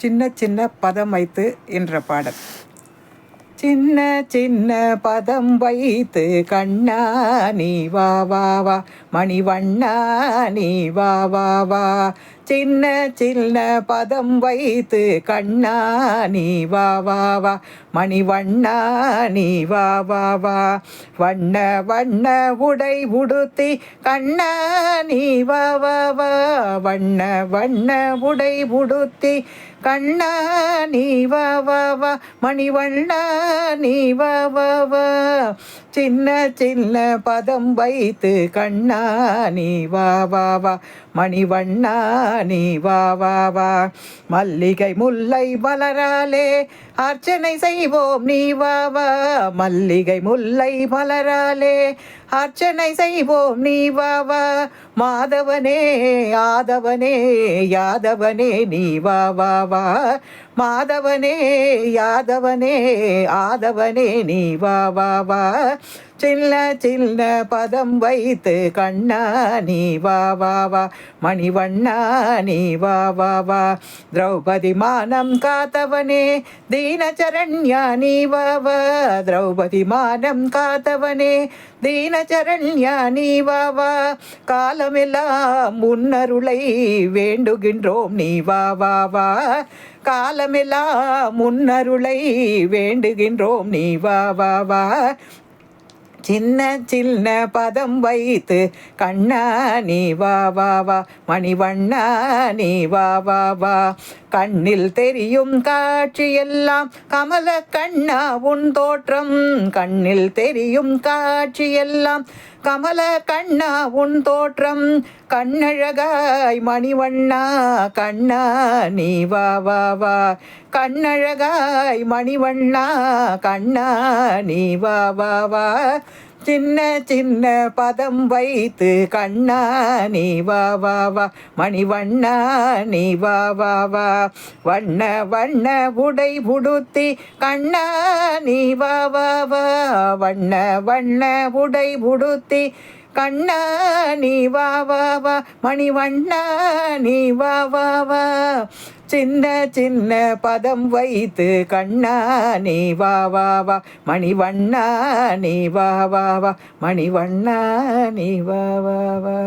சின்ன சின்ன பதம் வைத்து என்ற பாடல். சின்ன சின்ன பதம் வைத்து கண்ணா நீ வா வா வா, மணிவண்ணா நீ வா வா வா. சின்ன சின்ன பதம் வைத்து கண்ணா நீ வா வா வா, மணிவண்ணா நீ வா வா வா. வண்ண வண்ண உடை உடுத்தி கண்ணா நீ வா வா வா, வண்ண வண்ண உடை உடுத்தி கண்ணா நீ வா வா வா, மணிவண்ணா நீ வா வா வா. சின்ன சின்ன பதம் வைத்து கண்ணா நீ வா வா வா, மணிவண்ணா நீ வா வா வா. மல்லிகை முல்லை மலராலே அர்ச்சனை செய்வோம் நீ வா வா, மல்லிகை முல்லை மலராலே அர்ச்சனை செய்வோம் நீ வா வா. மாதவனே ஆதவனே யாதவனே நீ வா வா வா, மாதவனே யாதவனே ஆதவனே நீ வா வா வா. சின்ன சின்ன பதம் வைத்து கண்ணா நீ வா வா வா, மணிவண்ணா நீ வா வா வா. திரௌபதி மானம் காத்தவனே தீனச்சரண்யா நீ வா வா, திரௌபதி மானம் காத்தவனே தீனச்சரண்யா நீ வா வா. காலமெல்லாம் முன்னருளை வேண்டுகின்றோம் நீ வா வா வா, காலமெல்லாம் முன்னருளை வேண்டுகின்றோம் நீ வா வா வா. சின்ன சின்ன பதம் வைத்து கண்ணா நீ வா வா வா, மணிவண்ணா நீ வா வா வா. கண்ணில் தெரியும் காட்சியெல்லாம் கமல கண்ணா உன் தோற்றம், கண்ணில் தெரியும் காட்சியெல்லாம் கமல கண்ணா உன் தோற்றம். கண்ணழகாய் மணிவண்ணா கண்ணா நீ வா வா வா, கண்ணழகாய் மணிவண்ணா கண்ணா நீ வா வா வா. சின்ன சின்ன பதம் வைத்து கண்ணா நீ வா வா வா, மணிவண்ணா நீ வா வா வா. வண்ண வண்ண உடை உடுத்தி கண்ணா நீ வா வா வா, வண்ண வண்ண உடை உடுத்தி கண்ணா நீ வா வா வா, மணிவண்ணா நீ வா வா வா. சின்ன சின்ன பதம் வைத்து கண்ணா நீ வா வா வா, மணிவண்ணா நீ வா வா வா, மணிவண்ணா நீ வா வா வா.